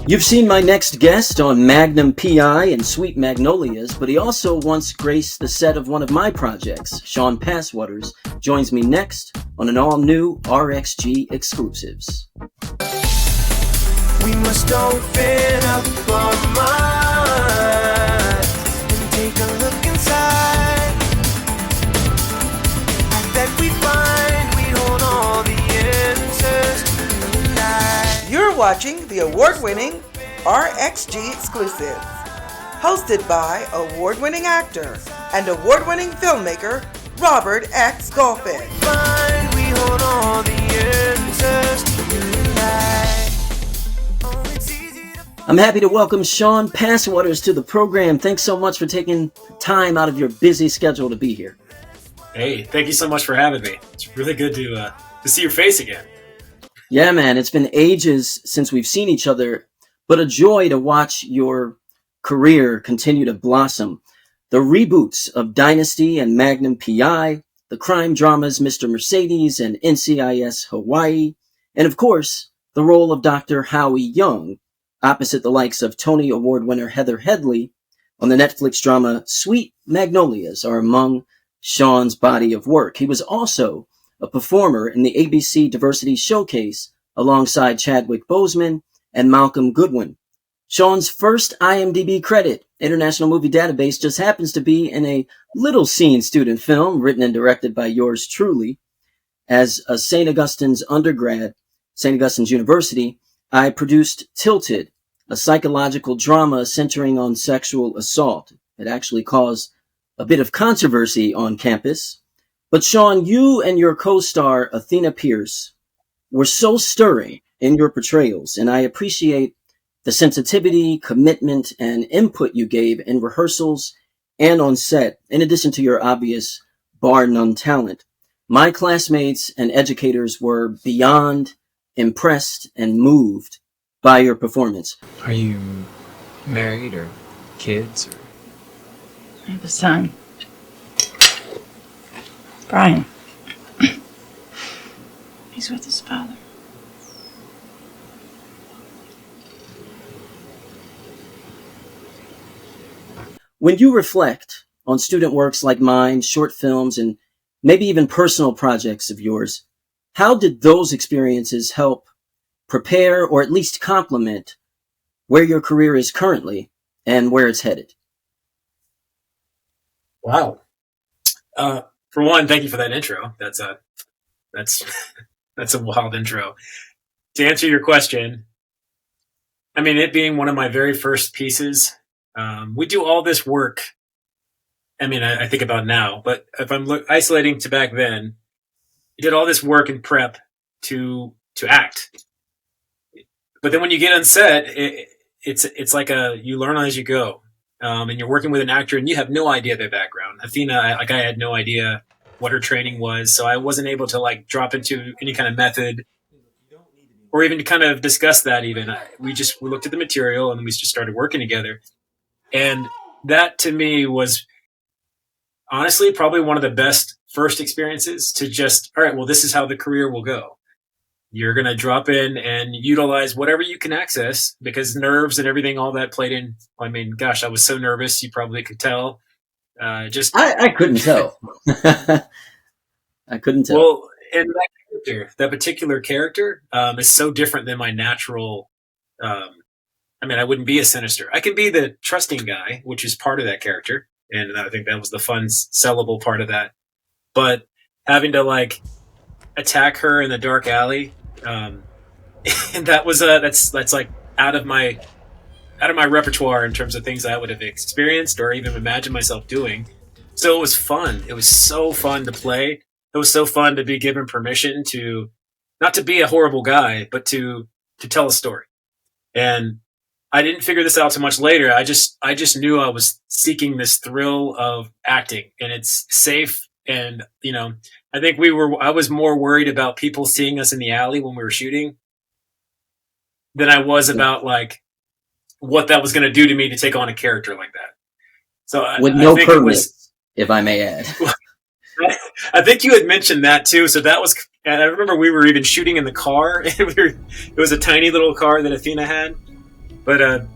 You've seen my next guest on Magnum P.I. and Sweet Magnolias, but he also once graced the set of one of my projects. Shawn Passwaters joins me next on an all-new RXG Exclusives. We must open up our minds and take a look inside. That we find we hold all the answers tonight. You're watching the award-winning RXG Exclusives, hosted by award-winning actor and award-winning filmmaker Robert X. Golphin. Find we hold all the answers tonight. I'm happy to welcome Shawn Passwaters to the program. Thanks so much for taking time out of your busy schedule to be here. Hey, thank you so much for having me. It's really good to see your face again. Yeah, man, it's been ages since we've seen each other, but a joy to watch your career continue to blossom. The reboots of Dynasty and Magnum P.I., the crime dramas Mr. Mercedes and NCIS Hawaii, and of course, the role of Dr. Howie Young, opposite the likes of Tony Award winner Heather Headley on the Netflix drama Sweet Magnolias, are among Shawn's body of work. He was also a performer in the ABC Diversity Showcase alongside Chadwick Boseman and Malcolm Goodwin. Shawn's first IMDb credit, International Movie Database, just happens to be in a little scene student film written and directed by yours truly. As a St. Augustine's undergrad, St. Augustine's University, I produced Tilted, a psychological drama centering on sexual assault. It actually caused a bit of controversy on campus. But Shawn, you and your co-star Athena Pierce were so stirring in your portrayals, and I appreciate the sensitivity, commitment, and input you gave in rehearsals and on set, in addition to your obvious bar none talent. My classmates and educators were beyond impressed and moved by your performance. Are you married or kids? Or? I have a son, Brian. He's with his father. When you reflect on student works like mine, short films, and maybe even personal projects of yours, how did those experiences help prepare or at least complement where your career is currently and where it's headed? Wow. For one, thank you for that intro. That's a wild intro. To answer your question, I mean, it being one of my very first pieces, we do all this work. I mean, I think about now, but if I'm isolating to back then, we did all this work and prep to act. But then when you get on set, it's like you learn as you go. And you're working with an actor and you have no idea their background. Athena, I had no idea what her training was. So I wasn't able to drop into any kind of method or even to kind of discuss that even. We looked at the material and we just started working together. And that to me was honestly probably one of the best first experiences to just, all right, well, this is how the career will go. You're going to drop in and utilize whatever you can access because nerves and everything, all that played in. I mean, gosh, I was so nervous. You probably could tell. I couldn't tell. I couldn't tell. Well, and that particular character is so different than my natural. I mean, I wouldn't be a sinister. I can be the trusting guy, which is part of that character. And I think that was the fun, sellable part of that. But having to attack her in the dark alley, and that was that's like out of my repertoire in terms of things I would have experienced or even imagined myself doing. So it was fun. It was so fun to play. It was so fun to be given permission to not to be a horrible guy, but to tell a story. And I didn't figure this out so much later. I just knew I was seeking this thrill of acting, and it's safe. And I think I was more worried about people seeing us in the alley when we were shooting than I was about what that was going to do to me to take on a character like that. So with no permits, if I may add. I think you had mentioned that too. So that was, and I remember we were even shooting in the car. It was a tiny little car that Athena had. But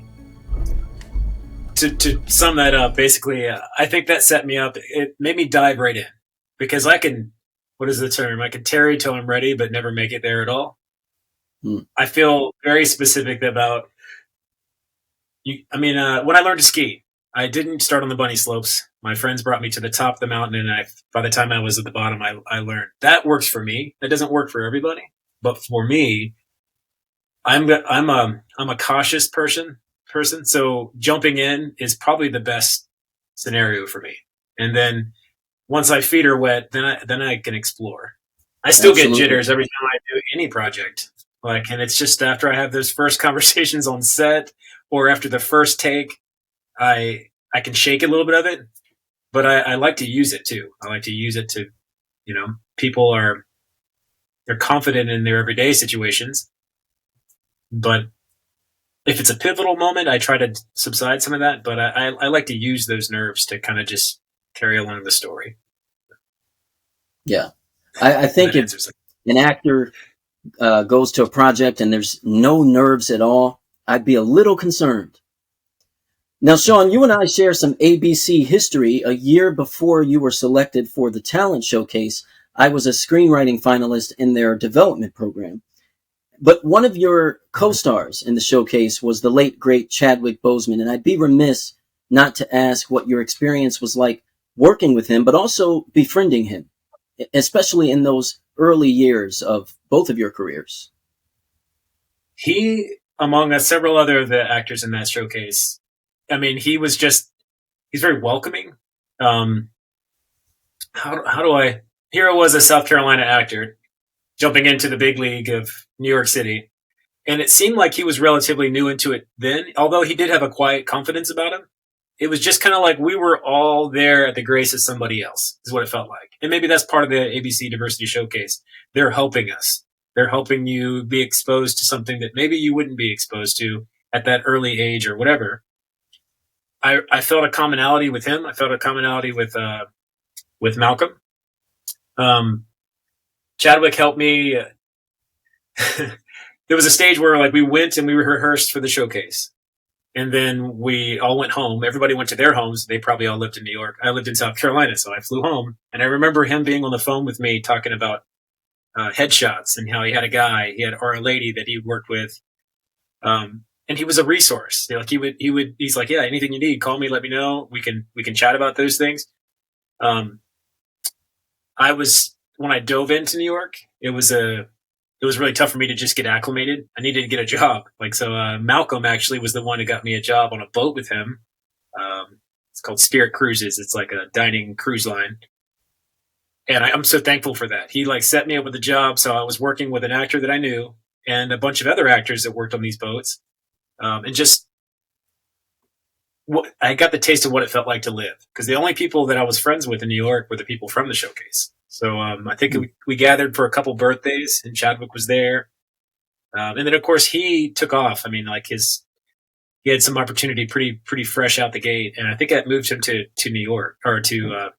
to sum that up, basically, I think that set me up. It made me dive right in because I can. What is the term? I can tarry till I'm ready, but never make it there at all. I feel very specific about you. I mean, when I learned to ski, I didn't start on the bunny slopes. My friends brought me to the top of the mountain, and by the time I was at the bottom, I learned that works for me. That doesn't work for everybody, but for me, I'm a cautious person. So jumping in is probably the best scenario for me. And then once my feet are wet, then I can explore. I still Absolutely. get jitters every time I do any project. And it's just after I have those first conversations on set or after the first take, I can shake a little bit of it, but I like to use it too. I like to use it to, people they're confident in their everyday situations, but if it's a pivotal moment, I try to subside some of that, but I like to use those nerves to kind of just carry along the story. Yeah. I think if an actor goes to a project and there's no nerves at all, I'd be a little concerned. Now, Shawn, you and I share some ABC history. A year before you were selected for the talent showcase, I was a screenwriting finalist in their development program. But one of your co-stars in the showcase was the late, great Chadwick Boseman, and I'd be remiss not to ask what your experience was like working with him, but also befriending him, especially in those early years of both of your careers. He, among several other of the actors in that showcase, I mean, he's very welcoming. How do I, here I was, a South Carolina actor jumping into the big league of New York City. And it seemed like he was relatively new into it then, although he did have a quiet confidence about him. It was just kind of like we were all there at the grace of somebody else, is what it felt like. And maybe that's part of the ABC Diversity Showcase. They're helping us. They're helping you be exposed to something that maybe you wouldn't be exposed to at that early age or whatever. I felt a commonality with him. I felt a commonality with Malcolm. Chadwick helped me. There was a stage where we went and we rehearsed for the showcase. And then we all went home. Everybody went to their homes. They probably all lived in New York. I lived in South Carolina, so I flew home. And I remember him being on the phone with me talking about headshots and how he had a lady that he worked with. And he was a resource. He's like, yeah, anything you need, call me, let me know. We can chat about those things. When I dove into New York, it was really tough for me to just get acclimated. I needed to get a job. Malcolm actually was the one who got me a job on a boat with him. It's called Spirit Cruises. It's like a dining cruise line. And I'm so thankful for that. He set me up with a job. So I was working with an actor that I knew and a bunch of other actors that worked on these boats. I got the taste of what it felt like to live, because the only people that I was friends with in New York were the people from the showcase. So I think we gathered for a couple birthdays, and Chadwick was there. And then, of course, he took off. I mean, he had some opportunity pretty fresh out the gate, and I think that moved him to New York or to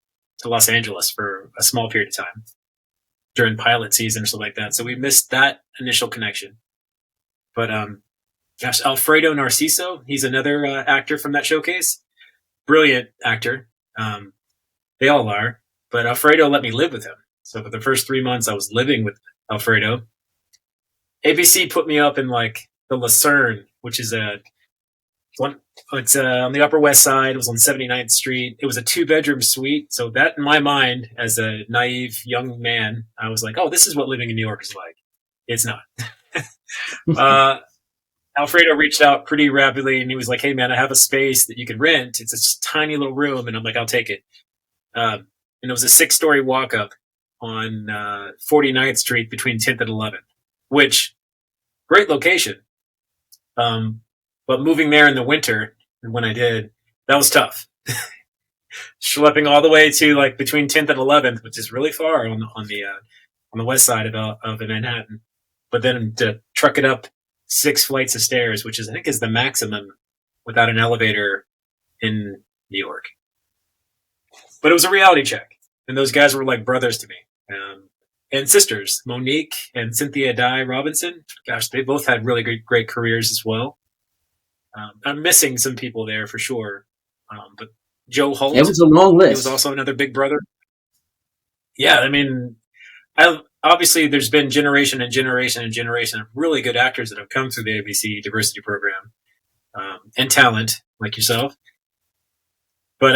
Los Angeles for a small period of time during pilot season or something like that. So we missed that initial connection. But gosh, Alfredo Narciso, he's another actor from that showcase. Brilliant actor. They all are. But Alfredo let me live with him. So for the first 3 months, I was living with Alfredo. ABC put me up in the Lucerne, which is it's on the Upper West Side. It was on 79th Street. It was a 2-bedroom suite. So that, in my mind, as a naive young man, I was like, oh, this is what living in New York is like. It's not. Alfredo reached out pretty rapidly, and he was like, hey, man, I have a space that you can rent. It's a tiny little room. And I'm like, I'll take it. And it was a 6-story walk-up on 49th Street between 10th and 11th, which, great location. But moving there in the winter, when I did, that was tough. Schlepping all the way to between 10th and 11th, which is really far on the west side of Manhattan. But then to truck it up 6 flights of stairs, which I think is the maximum without an elevator in New York. But it was a reality check, and those guys were like brothers to me, and sisters, Monique and Cynthia Dye Robinson. Gosh, they both had really great careers as well. I'm missing some people there for sure. But Joe Holt, It was a long he list. was also another big brother. Yeah, I mean, I obviously there's been generation and generation and generation of really good actors that have come through the ABC diversity program, and talent like yourself. But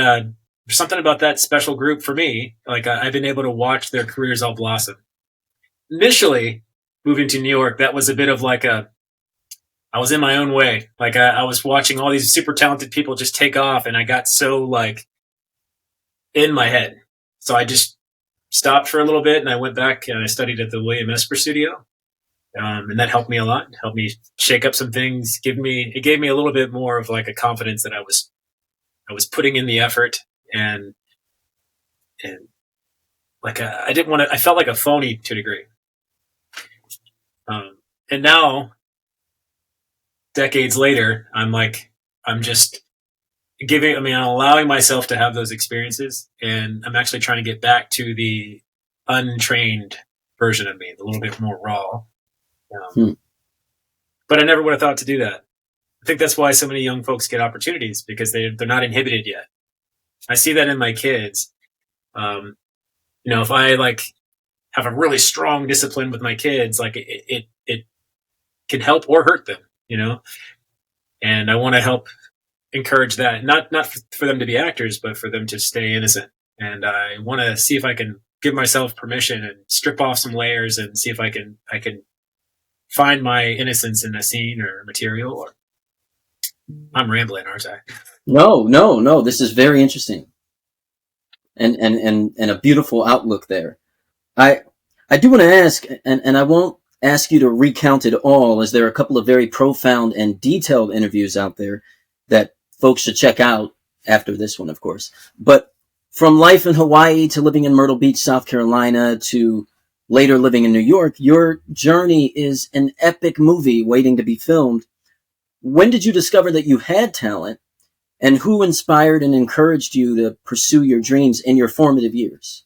there's something about that special group for me. Like I've been able to watch their careers all blossom. Initially, moving to New York, that was a bit of like I was in my own way. Like I was watching all these super talented people just take off, and I got so like in my head. So I just stopped for a little bit, and I went back and I studied at the William Esper Studio, and that helped me a lot. It helped me shake up some things. It gave me a little bit more of like a confidence that I was putting in the effort, and like I didn't want to. I felt like a phony to a degree. And now, decades later, I'm just I'm allowing myself to have those experiences, and I'm actually trying to get back to the untrained version of me, a little bit more raw. But I never would have thought to do that. I think that's why so many young folks get opportunities, because they're not inhibited yet. I see that in my kids. If I like have a really strong discipline with my kids, like it can help or hurt them, and I want to help encourage that, not for them to be actors, but for them to stay innocent. And I want to see if I can give myself permission and strip off some layers and see if I can find my innocence in a scene or material. Or I'm rambling, aren't I? No. This is very interesting, and a beautiful outlook there. I do want to ask, and I won't ask you to recount it all, as there are a couple of very profound and detailed interviews out there that folks should check out after this one, of course. But from life in Hawaii to living in Myrtle Beach, South Carolina, to later living in New York, your journey is an epic movie waiting to be filmed. When did you discover that you had talent, and who inspired and encouraged you to pursue your dreams in your formative years?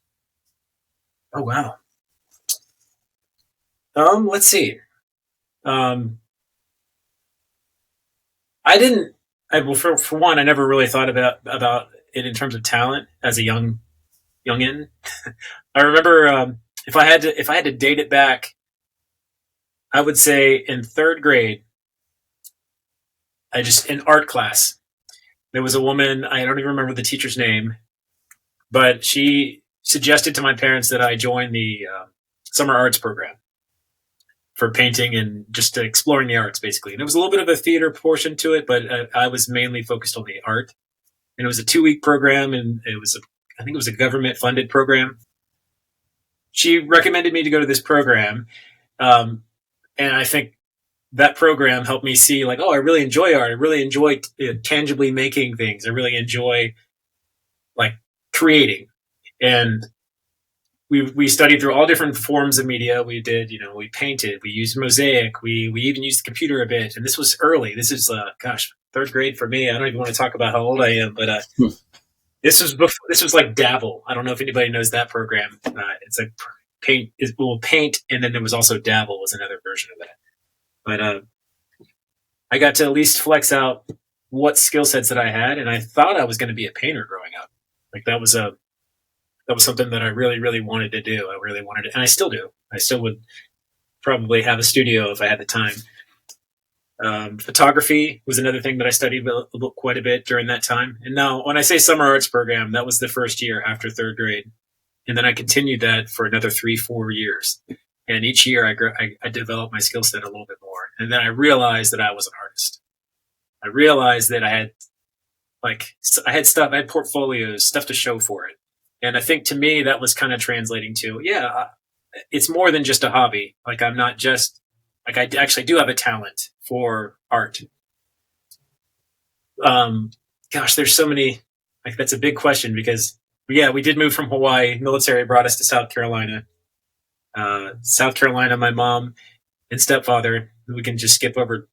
Oh, wow. Let's see. For one, I never really thought about it in terms of talent as a youngin. I remember, if I had to date it back, I would say in third grade, in art class, there was a woman, I don't even remember the teacher's name, but she suggested to my parents that I join the summer arts program for painting and just exploring the arts, basically. And it was a little bit of a theater portion to it, but I was mainly focused on the art. And it was a 2-week program, and I think it was a government-funded program. She recommended me to go to this program, and I think that program helped me see, like, oh, I really enjoy art. I really enjoy tangibly making things. I really enjoy, like, creating. And we studied through all different forms of media. We did, we painted, we used mosaic, we even used the computer a bit. And this was early. This is, third grade for me. I don't even want to talk about how old I am, but this was like Dabble. I don't know if anybody knows that program. It's like paint, and then there was also Dabble was another version of that. But I got to at least flex out what skill sets that I had, and I thought I was going to be a painter growing up. Like that was something that I really, really wanted to do. I really wanted it, and I still do. I still would probably have a studio if I had the time. Photography was another thing that I studied quite a bit during that time. And now, when I say summer arts program, that was the first year after third grade, and then I continued that for another 3-4 years. And each year, I developed my skill set a little bit more. And then I realized that I was an artist. I realized that I had stuff, I had portfolios, stuff to show for it. And I think to me, that was kind of translating to, it's more than just a hobby. Like I'm not just, like I actually do have a talent for art. There's so many, like that's a big question because, we did move from Hawaii. Military brought us to South Carolina. South Carolina, my mom and stepfather, we can just skip over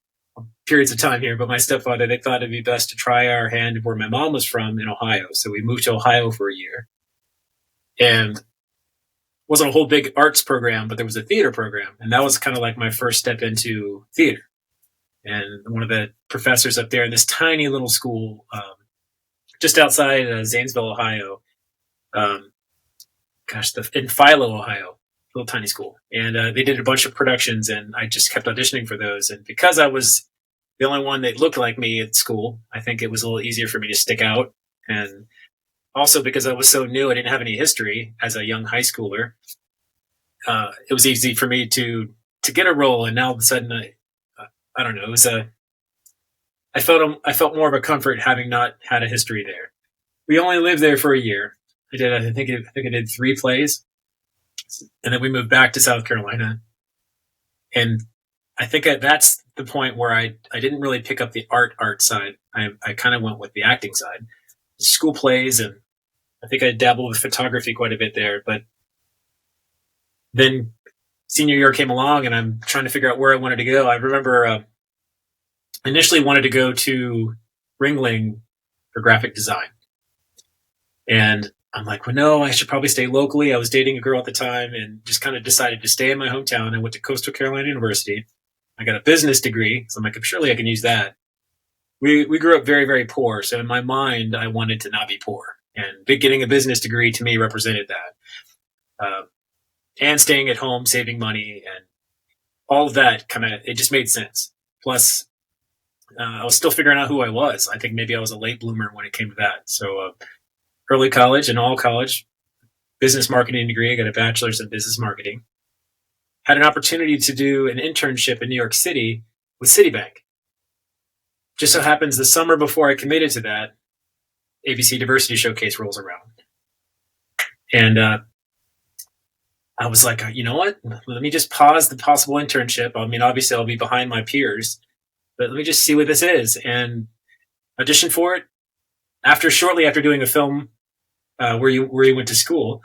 periods of time here, but my stepfather, they thought it'd be best to try our hand where my mom was from in Ohio. So we moved to Ohio for a year. And wasn't a whole big arts program, but there was a theater program. And that was kind of like my first step into theater. and one of the professors up there in this tiny little school, just outside Zanesville, Ohio. In Philo, Ohio, little tiny school. And they did a bunch of productions, and I just kept auditioning for those. And because I was the only one that looked like me at school, I think it was a little easier for me to stick out. And also because I was so new, I didn't have any history as a young high schooler. It was easy for me to get a role. And now all of a sudden, I don't know, it was I felt more of a comfort having not had a history there. We only lived there for a year. I think I did 3 plays, and then we moved back to South Carolina. And I think that's the point where I didn't really pick up the art side. I kind of went with the acting side, school plays, and I think I dabbled with photography quite a bit there. But then senior year came along, and I'm trying to figure out where I wanted to go. I remember initially wanted to go to Ringling for graphic design, and I'm like, well, no, I should probably stay locally. I was dating a girl at the time and just kind of decided to stay in my hometown. I went to Coastal Carolina University. I got a business degree. So I'm like, surely I can use that. We grew up very, very poor. So in my mind, I wanted to not be poor. And getting a business degree to me represented that. And staying at home, saving money, and all of that it just made sense. Plus, I was still figuring out who I was. I think maybe I was a late bloomer when it came to that. So, early college and all college, business marketing degree. I got a bachelor's in business marketing. Had an opportunity to do an internship in New York City with Citibank. Just so happens the summer before I committed to that, ABC Diversity Showcase rolls around. And I was like, you know what? Let me just pause the possible internship. I mean, obviously I'll be behind my peers, but let me just see what this is. And auditioned for it. Shortly after doing a film where you went to school,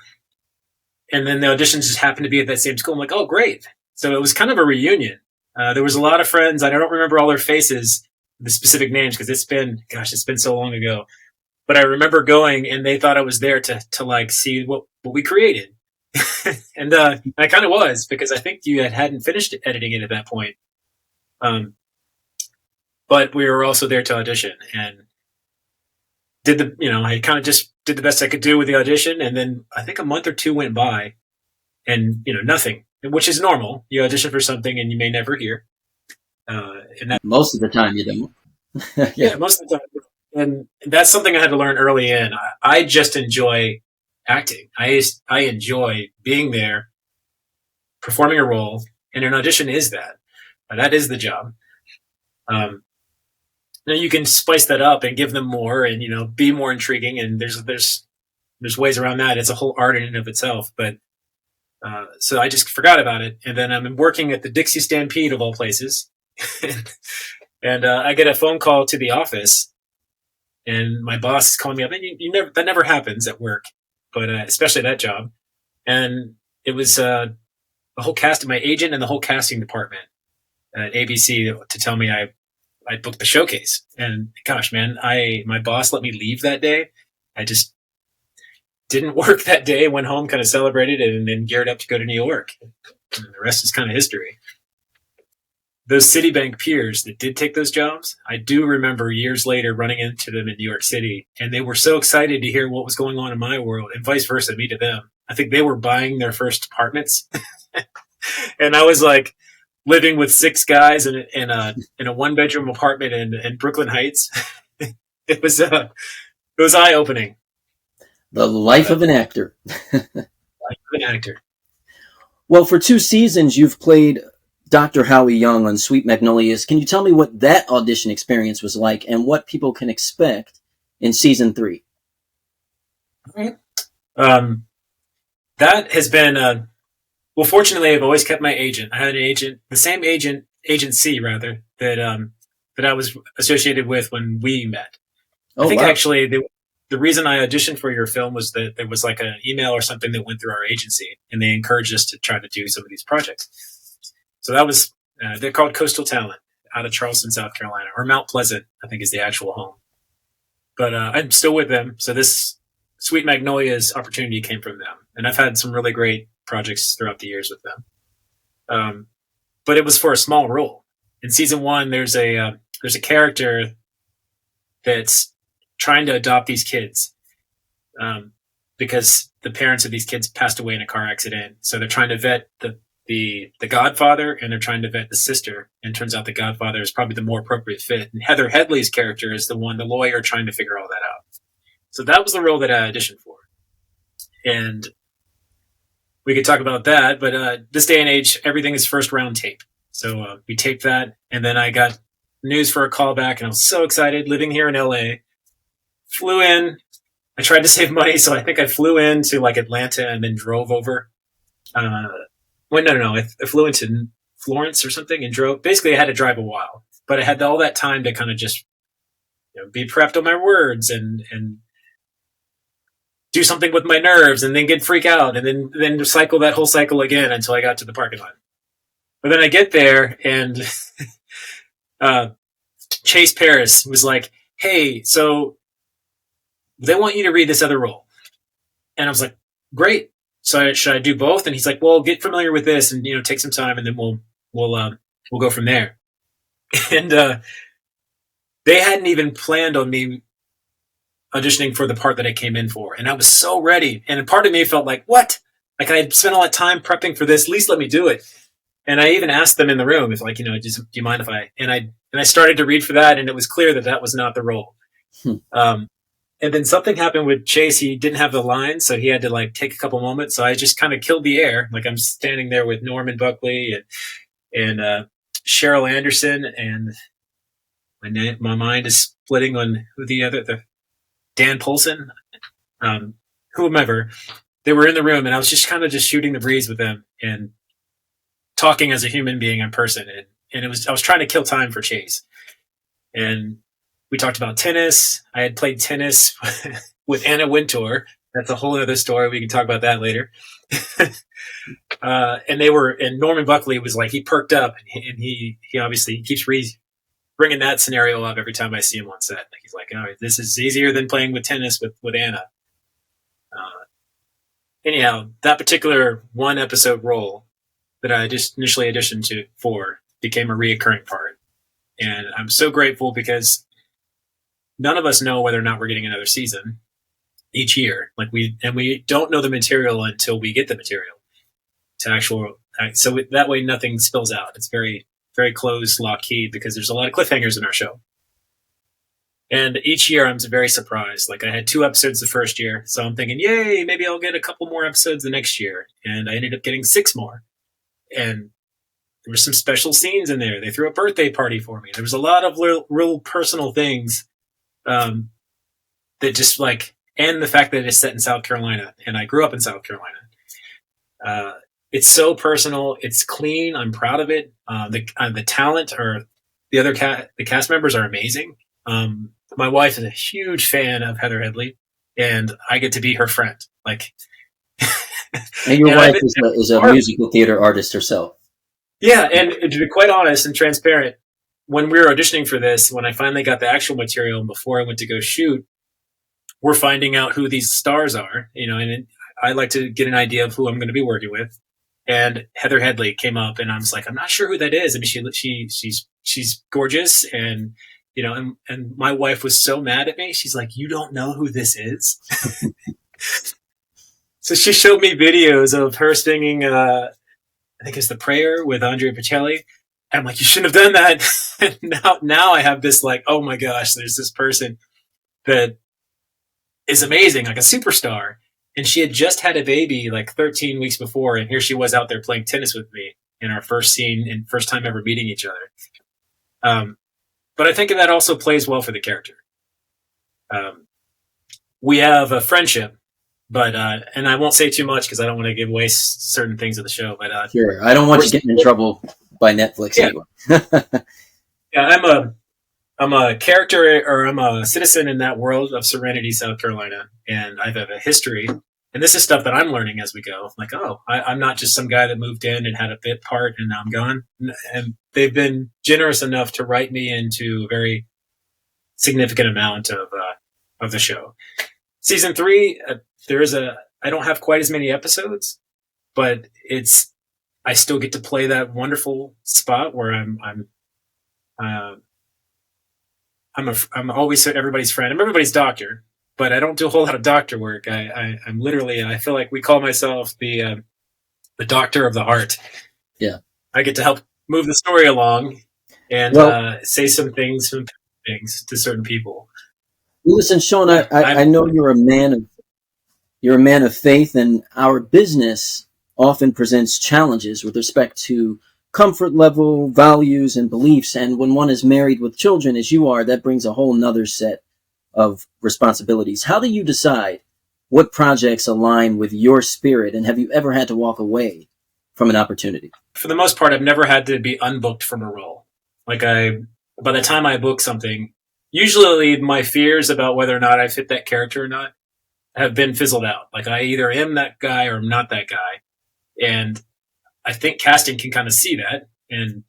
and then the auditions just happened to be at that same school. I'm like, oh, great! So it was kind of a reunion. There was a lot of friends. I don't remember all their faces, the specific names, because it's been so long ago. But I remember going, and they thought I was there to like see what we created, and I kind of was, because I think you hadn't finished editing it at that point. But we were also there to audition, and I kind of just did the best I could do with the audition. And then I think a month or 2 went by and, nothing, which is normal. You audition for something and you may never hear. Most of the time you don't. Yeah, most of the time. And that's something I had to learn early in. I just enjoy acting. I enjoy being there, performing a role, and an audition is that. That is the job. Now you can spice that up and give them more, and be more intriguing. And there's ways around that. It's a whole art in and of itself. But so I just forgot about it, and then I'm working at the Dixie Stampede of all places, and I get a phone call to the office, and my boss is calling me up. And that never happens at work, but especially that job. And it was the whole cast, my agent, and the whole casting department at ABC to tell me I booked the showcase. And gosh, man, my boss let me leave that day. I just didn't work that day, went home, kind of celebrated it, and then geared up to go to New York. And the rest is kind of history. Those Citibank peers that did take those jobs, I do remember years later running into them in New York City, and they were so excited to hear what was going on in my world, and vice versa, me to them. I think they were buying their first apartments. And I was like, living with 6 guys in a 1-bedroom apartment in Brooklyn Heights. It was eye opening. The life of an actor. Life of an actor. Well, for 2 seasons, you've played Dr. Howie Young on Sweet Magnolias. Can you tell me what that audition experience was like and what people can expect in season 3? That has been well, fortunately, I've always kept my agent. I had an agent, the same agency rather, that I was associated with when we met. Oh, I think wow. actually the reason I auditioned for your film was that there was like an email or something that went through our agency, and they encouraged us to try to do some of these projects. So that was, they're called Coastal Talent out of Charleston, South Carolina, or Mount Pleasant, I think is the actual home. But I'm still with them. So this Sweet Magnolias opportunity came from them. And I've had some really great projects throughout the years with them. But it was for a small role. in season 1, there's a character that's trying to adopt these kids because the parents of these kids passed away in a car accident. So they're trying to vet the godfather, and they're trying to vet the sister. And turns out the godfather is probably the more appropriate fit. And Heather Headley's character is the lawyer trying to figure all that out. So that was the role that I auditioned for. And we could talk about that, but this day and age, everything is first round tape. So we taped that, and then I got news for a callback, and I was so excited, living here in LA. Flew in. I tried to save money, so I think I flew into like Atlanta and then drove over. No. I flew into Florence or something and drove. Basically, I had to drive a while, but I had all that time to kind of just be prepped on my words and do something with my nerves, and then get freak out, and then cycle that whole cycle again until I got to the parking lot. But then I get there, and Chase Paris was like, "Hey, so they want you to read this other role," and I was like, "Great. So should I do both?" And he's like, "Well, get familiar with this, and take some time, and then we'll go from there." And they hadn't even planned on me auditioning for the part that I came in for, and I was so ready. And a part of me felt like, what? Like, I had spent a lot of time prepping for this. At least let me do it. And I even asked them in the room if, like, do you mind if I? And I started to read for that, and it was clear that that was not the role. And then something happened with Chase. He didn't have the line, so he had to like take a couple moments. So I just kind of killed the air. Like, I'm standing there with Norman Buckley and Cheryl Anderson, and my mind is splitting on who the Dan Polson, whomever. They were in the room, and I was just kind of just shooting the breeze with them and talking as a human being in person. And I was trying to kill time for Chase. And we talked about tennis. I had played tennis with Anna Wintour. That's a whole other story. We can talk about that later. And Norman Buckley was like, he perked up, and he obviously keeps bringing that scenario up every time I see him on set. Like, he's like, "Oh, this is easier than playing with tennis with Anna." Anyhow, that particular one episode role that I just initially auditioned for became a reoccurring part. And I'm so grateful because none of us know whether or not we're getting another season each year. We don't know the material until we get the material so that way nothing spills out. It's very, very closed, lock key, because there's a lot of cliffhangers in our show. And each year I'm very surprised. Like, I had 2 episodes the first year, so I'm thinking, yay, maybe I'll get a couple more episodes the next year. And I ended up getting 6 more. And there were some special scenes in there. They threw a birthday party for me. There was a lot of real personal things that just and the fact that it's set in South Carolina, and I grew up in South Carolina. It's so personal. It's clean. I'm proud of it. The talent, or the cast members, are amazing. My wife is a huge fan of Heather Headley, and I get to be her friend. And your wife is a musical theater artist herself. Yeah, and to be quite honest and transparent, when we were auditioning for this, when I finally got the actual material and before I went to go shoot, we're finding out who these stars are, and I like to get an idea of who I'm going to be working with. And Heather Headley came up, and I was like, I'm not sure who that is. I mean, she's gorgeous, and and my wife was so mad at me. She's like, "You don't know who this is?" So she showed me videos of her singing, I think it's The Prayer with Andrea Bocelli. And I'm like, "You shouldn't have done that." And now I have this oh my gosh, there's this person that is amazing, like a superstar. And she had just had a baby 13 weeks before, and here she was out there playing tennis with me in our first scene and first time ever meeting each other. But I think that also plays well for the character. We have a friendship, but and I won't say too much because I don't want to give away certain things of the show. But sure, I don't want you getting in trouble by Netflix anyway. Yeah, I'm a character, or I'm a citizen in that world of Serenity, South Carolina, and I have a history. And this is stuff that I'm learning as we go. I'm not just some guy that moved in and had a bit part and now I'm gone. And they've been generous enough to write me into a very significant amount of the show. Season 3, I don't have quite as many episodes, but I still get to play that wonderful spot where I'm I'm always everybody's friend. I'm everybody's doctor, but I don't do a whole lot of doctor work. I'm literally, I feel like we call myself the doctor of the heart. Yeah. I get to help move the story along and say some things to certain people. Listen, Shawn, I know you're a man of faith, and our business often presents challenges with respect to comfort level, values, and beliefs. And when one is married with children, as you are, that brings a whole nother set of responsibilities. How do you decide what projects align with your spirit, and have you ever had to walk away from an opportunity? For the most part, I've never had to be unbooked from a role. Like by the time I book something, usually my fears about whether or not I fit that character or not have been fizzled out. Like I either am that guy or I'm not that guy. And I think casting can kind of see that. And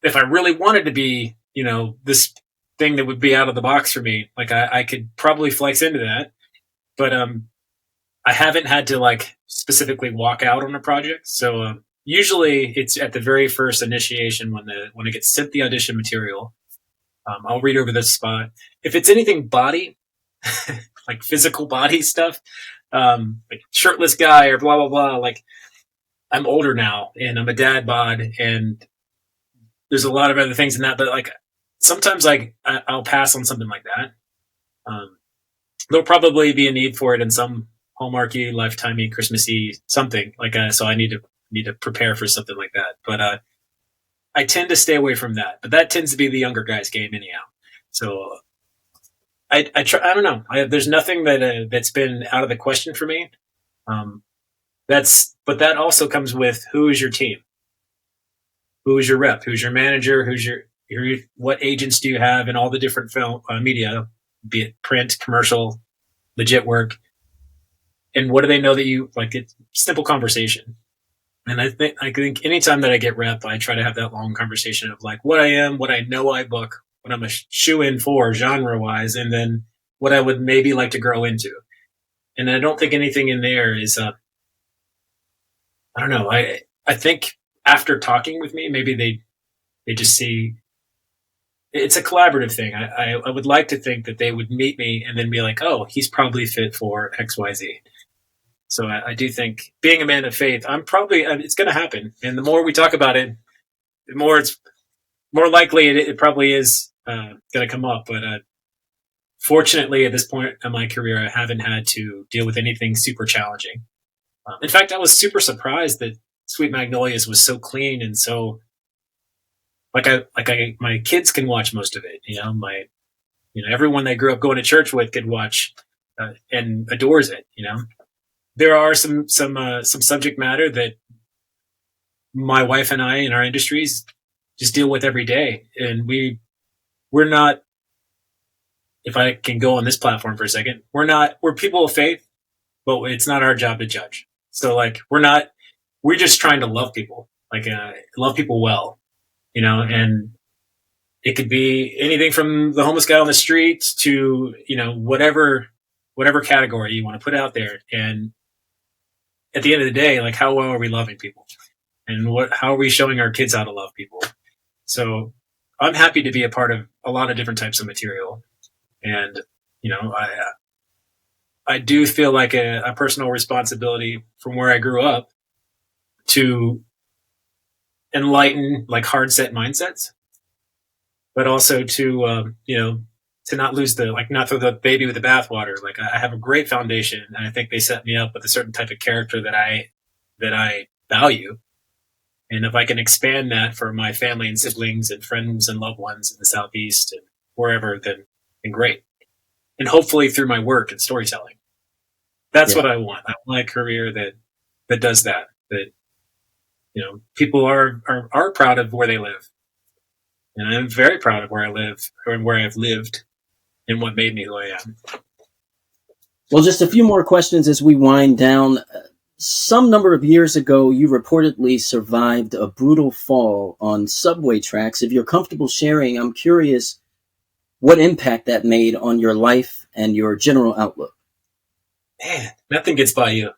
if I really wanted to be, this thing that would be out of the box for me, like I could probably flex into that. But I haven't had to like specifically walk out on a project. So usually it's at the very first initiation when I get sent the audition material. I'll read over the spot. If it's anything body, like physical body stuff, like shirtless guy or blah, blah, blah, like I'm older now and I'm a dad bod and there's a lot of other things in that, but like sometimes like I'll pass on something like that. There'll probably be a need for it in some Hallmarky, Lifetimey, Christmassy something like so I need to prepare for something like that. But I tend to stay away from that. But that tends to be the younger guys' game anyhow. So I try. I don't know. There's nothing that's been out of the question for me. But that also comes with who is your team, who is your rep, who's your manager, what agents do you have in all the different film media, be it print, commercial, legit work. And what do they know that you like? It's simple conversation. And I think anytime that I get rep, I try to have that long conversation of like what I am, what I know I book, what I'm a shoe in for genre wise, and then what I would maybe like to grow into. And I don't think anything in there is, I don't know. I think after talking with me, maybe they just see it's a collaborative thing. I would like to think that they would meet me and then be like, oh, he's probably fit for XYZ. So I do think being a man of faith, it's going to happen. And the more we talk about it, the more likely it probably is going to come up. But fortunately, at this point in my career, I haven't had to deal with anything super challenging. In fact, I was super surprised that Sweet Magnolias was so clean and so my kids can watch most of it. Everyone they grew up going to church with could watch and adores it. There are some subject matter that my wife and I in our industries just deal with every day. And we're not, if I can go on this platform for a second, we're people of faith, but it's not our job to judge. So like, we're just trying to love people, love people well, and it could be anything from the homeless guy on the street to, whatever category you want to put out there. And at the end of the day, like how well are we loving people and how are we showing our kids how to love people? So I'm happy to be a part of a lot of different types of material. And, I do feel like a personal responsibility from where I grew up to enlighten like hard set mindsets, but also to, to not lose not throw the baby with the bathwater. Like I have a great foundation and I think they set me up with a certain type of character that I value. And if I can expand that for my family and siblings and friends and loved ones in the Southeast and wherever, then great. And hopefully through my work and storytelling. That's what I want. I want a career that does that. That, people are proud of where they live. And I'm very proud of where I live and where I've lived and what made me who I am. Well, just a few more questions as we wind down. Some number of years ago, you reportedly survived a brutal fall on subway tracks. If you're comfortable sharing, I'm curious what impact that made on your life and your general outlook. Man, nothing gets by you.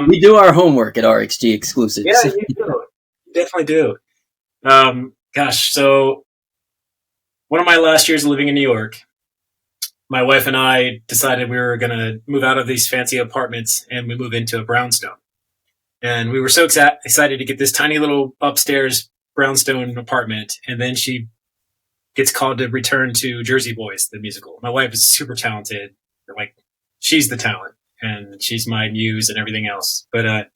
We do our homework at RXG Exclusives. Yeah, you do. You definitely do. Gosh, so one of my last years living in New York, my wife and I decided we were going to move out of these fancy apartments and we move into a brownstone. And we were so excited to get this tiny little upstairs brownstone apartment. And then she gets called to return to Jersey Boys, the musical. My wife is super talented. Like, she's the talent and she's my muse and everything else. But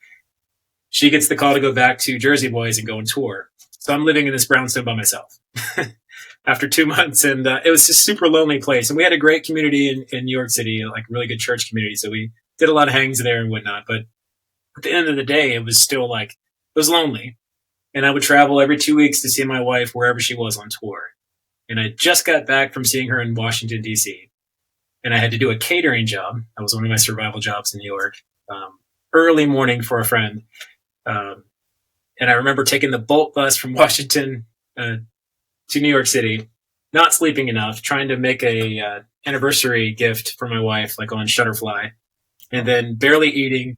she gets the call to go back to Jersey Boys and go on tour. So I'm living in this brownstone by myself after 2 months. And it was just a super lonely place. And we had a great community in New York City, like really good church community. So we did a lot of hangs there and whatnot. But at the end of the day, it was still like, it was lonely. And I would travel every 2 weeks to see my wife wherever she was on tour. And I just got back from seeing her in Washington, D.C. And I had to do a catering job. That was one of my survival jobs in New York. Early morning for a friend. And I remember taking the Bolt bus from Washington to New York City, not sleeping enough, trying to make a anniversary gift for my wife, like on Shutterfly, and then barely eating,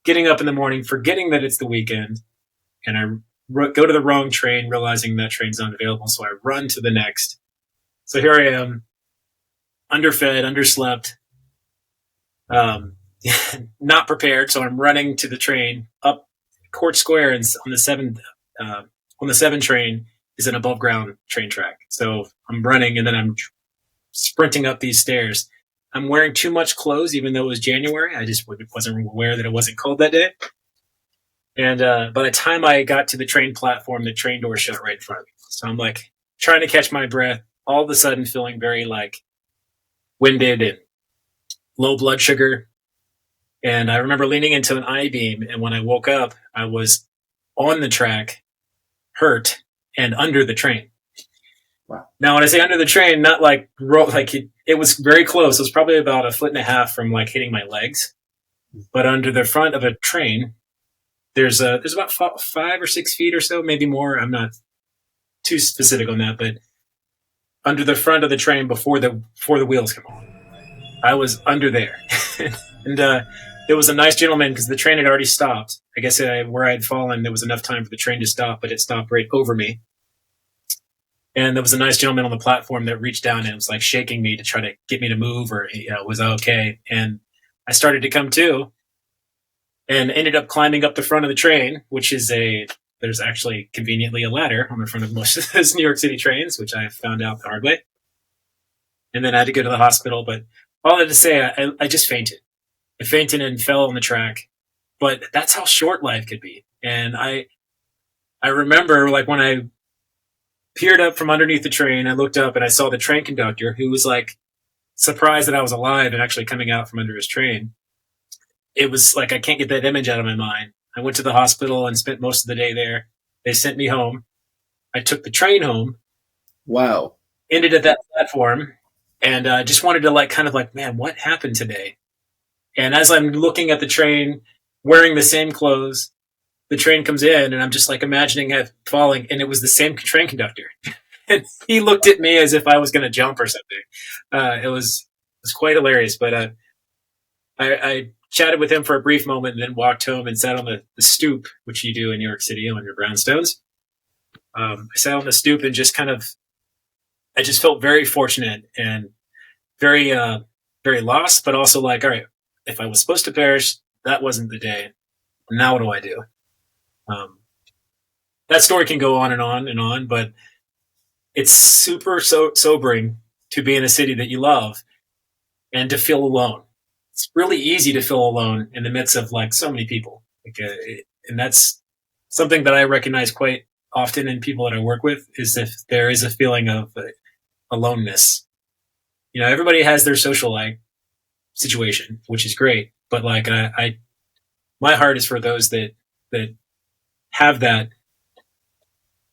getting up in the morning, forgetting that it's the weekend, and I go to the wrong train, realizing that train's not available, so I run to the next. So here I am, underfed, underslept, not prepared, so I'm running to the train up Court Square, and on the 7 train is an above ground train track. So I'm running and then I'm sprinting up these stairs. I'm wearing too much clothes, even though it was January. I just wasn't aware that it wasn't cold that day. And by the time I got to the train platform, the train door shut right in front of me. So I'm like trying to catch my breath, all of a sudden feeling very like winded and low blood sugar. And I remember leaning into an I-beam, and when I woke up, I was on the track, hurt, and under the train. Wow. Now, when I say under the train, not like it was very close. It was probably about 1.5 feet from like hitting my legs. But under the front of a train, there's about 5 or 6 feet or so, maybe more. I'm not too specific on that, but under the front of the train before the wheels come on, I was under there. And there was a nice gentleman, because the train had already stopped. I guess where I had fallen, there was enough time for the train to stop, but it stopped right over me. And there was a nice gentleman on the platform that reached down and was like shaking me to try to get me to move, or was I okay? And I started to come to, and ended up climbing up the front of the train, which is there's actually conveniently a ladder on the front of most of those New York City trains, which I found out the hard way. And then I had to go to the hospital, but all I had to say, I just fainted. I fainted and fell on the track, but that's how short life could be. And I remember, like, when I peered up from underneath the train, I looked up and I saw the train conductor, who was like surprised that I was alive and actually coming out from under his train. It was like, I can't get that image out of my mind. I went to the hospital and spent most of the day there. They sent me home. I took the train home. Wow. Ended at that platform, and just wanted to man, what happened today? And as I'm looking at the train, wearing the same clothes, the train comes in, and I'm just like imagining it falling, and it was the same train conductor. And he looked at me as if I was going to jump or something. It was quite hilarious, but I chatted with him for a brief moment and then walked home and sat on the stoop, which you do in New York City on your brownstones. I sat on the stoop and just I just felt very fortunate and very, very lost, but also like, all right, if I was supposed to perish, that wasn't the day. Now what do I do? That story can go on and on and on, but it's super sobering to be in a city that you love and to feel alone. It's really easy to feel alone in the midst of like so many people. And that's something that I recognize quite often in people that I work with, is if there is a feeling of aloneness. Everybody has their social situation, which is great, but like my heart is for those that have that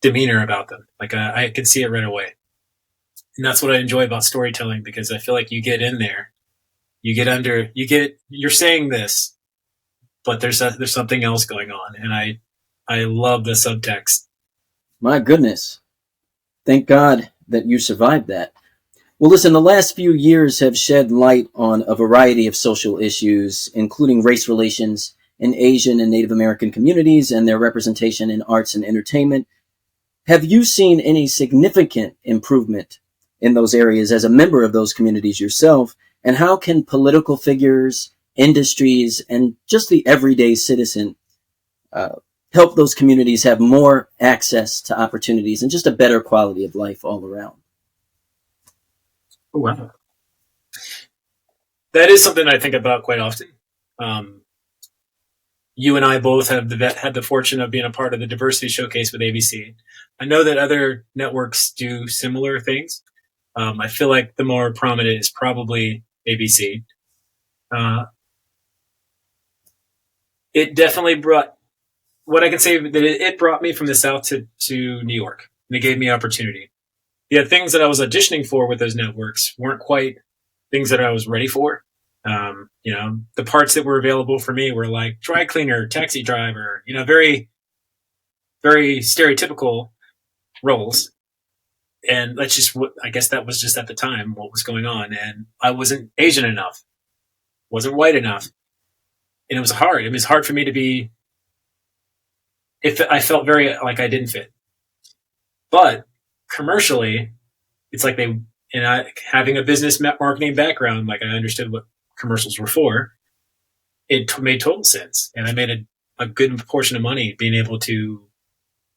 demeanor about them. Like I can see it right away. And that's what I enjoy about storytelling, because I feel like you get in there, you're saying this, but there's something else going on. And I love the subtext. My goodness. Thank God that you survived that. Well, listen, the last few years have shed light on a variety of social issues, including race relations in Asian and Native American communities and their representation in arts and entertainment, Have you seen any significant improvement in those areas as a member of those communities yourself? And how can political figures, industries, and just the everyday citizen help those communities have more access to opportunities and just a better quality of life all around? Oh, wow. That is something I think about quite often. You and I both have had the fortune of being a part of the diversity showcase with ABC. I know that other networks do similar things. I feel like the more prominent is probably ABC. It definitely brought, what I can say that it brought me from the South to New York, and it gave me opportunity. The things that I was auditioning for with those networks weren't quite things that I was ready for. The parts that were available for me were like dry cleaner, taxi driver, very, very stereotypical roles. And that's just what, I guess that was just at the time what was going on. And I wasn't Asian enough, wasn't white enough. And it was hard. It was hard for me to be, I felt very like I didn't fit. But commercially, it's like having a business marketing background, like I understood what commercials were for, it made total sense. And I made a good portion of money being able to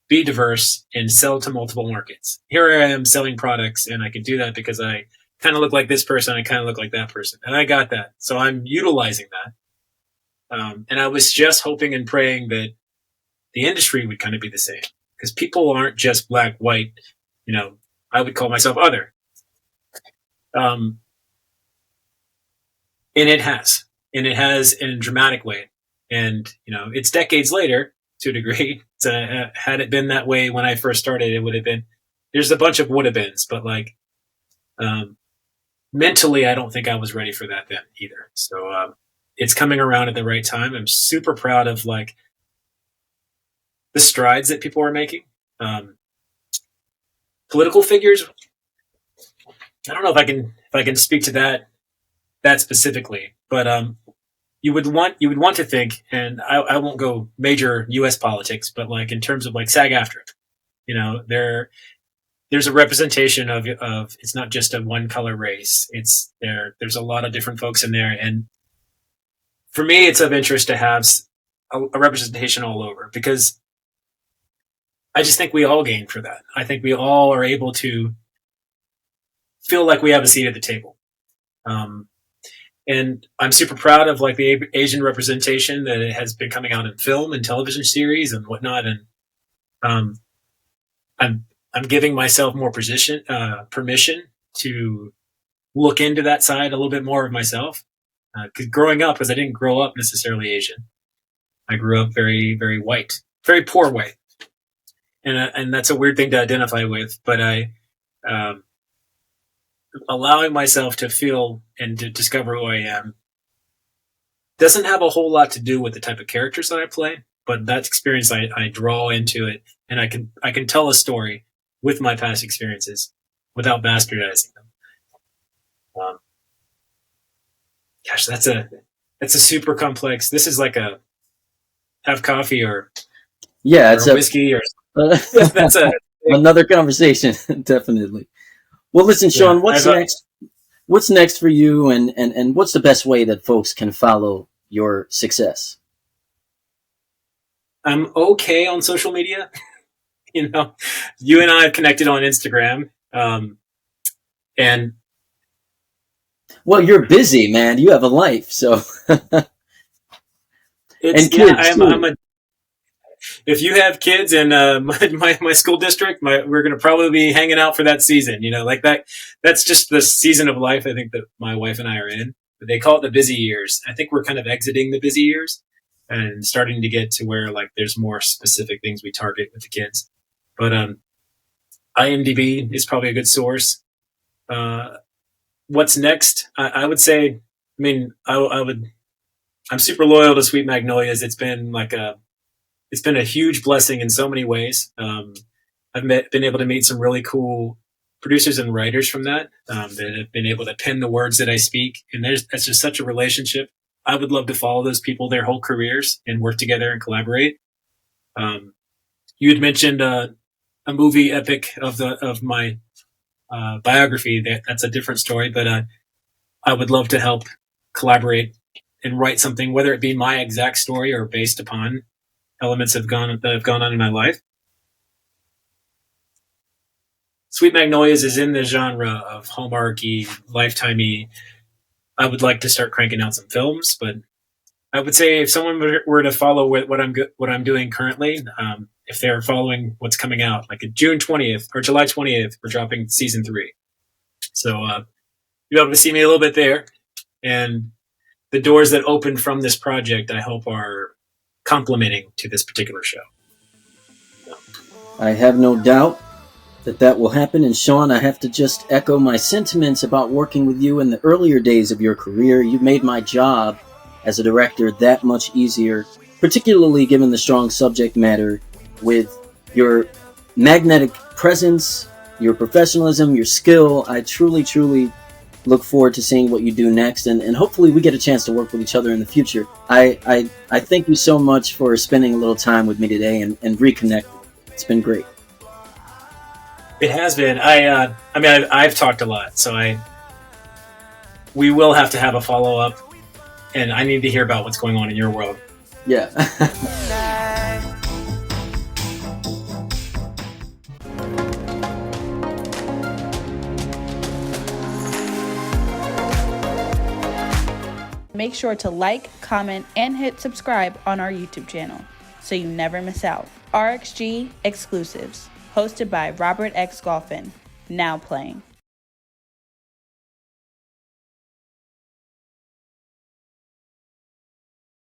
be diverse and sell to multiple markets. Here I am selling products, and I could do that because I kind of look like this person, I kind of look like that person. And I got that. So I'm utilizing that. And I was just hoping and praying that the industry would kind of be the same, because people aren't just black, white, I would call myself other. And it has in a dramatic way. And, it's decades later to a degree. Had it been that way when I first started, it would have been, there's a bunch of would have beens, but mentally, I don't think I was ready for that then either. So, it's coming around at the right time. I'm super proud of the strides that people are making. Political figures, I don't know if I can speak to that specifically, but you would want to think, and I won't go major U.S. politics, but in terms of SAG-AFTRA, there's a representation of it's not just a one color race. There's a lot of different folks in there, and for me, it's of interest to have a representation all over, because I just think we all gain for that. I think we all are able to feel like we have a seat at the table. And I'm super proud of the Asian representation that it has been coming out in film and television series and whatnot. And I'm giving myself more permission to look into that side a little bit more of myself. Because growing up, because I didn't grow up necessarily Asian, I grew up very, very white, very poor white, and that's a weird thing to identify with. But allowing myself to feel and to discover who I am doesn't have a whole lot to do with the type of characters that I play, but that experience I draw into it, and I can tell a story with my past experiences without bastardizing them. Gosh, that's a super complex. This is like a have coffee or it's a whiskey or that's another conversation. Definitely. Well, listen, Shawn, what's next? What's next for you, and what's the best way that folks can follow your success? I'm okay on social media. You and I have connected on Instagram, and well, you're busy, man. You have a life, so and kids. If you have kids in my school district, we're going to probably be hanging out for that season. That. That's just the season of life I think that my wife and I are in. But they call it the busy years. I think we're kind of exiting the busy years and starting to get to where there's more specific things we target with the kids. But IMDb is probably a good source. What's next? I would say, I'm super loyal to Sweet Magnolias. It's been a huge blessing in so many ways. I've been able to meet some really cool producers and writers from that have been able to pen the words that I speak. And that's just such a relationship. I would love to follow those people their whole careers and work together and collaborate. You had mentioned a movie epic of my biography, that's a different story. But I would love to help collaborate and write something, whether it be my exact story or based upon elements that have gone on in my life. Sweet Magnolias is in the genre of Hallmark-y, Lifetime-y. I would like to start cranking out some films, but I would say if someone were to follow what I'm doing currently, if they're following what's coming out, like June 20th or July 20th, we're dropping season 3. So you'll be able to see me a little bit there. And the doors that open from this project, I hope, are complementing to this particular show. I have no doubt that will happen. And Shawn, I have to just echo my sentiments about working with you in the earlier days of your career. You made my job as a director that much easier, particularly given the strong subject matter, with your magnetic presence, your professionalism, your skill. I truly, truly look forward to seeing what you do next, and hopefully we get a chance to work with each other in the future. I thank you so much for spending a little time with me today and reconnecting. It's been great. It has been. I've talked a lot, so we will have to have a follow-up, and I need to hear about what's going on in your world. Yeah. Make sure to like, comment, and hit subscribe on our YouTube channel so you never miss out. RXG Exclusives, hosted by Robert X. Golphin, now playing.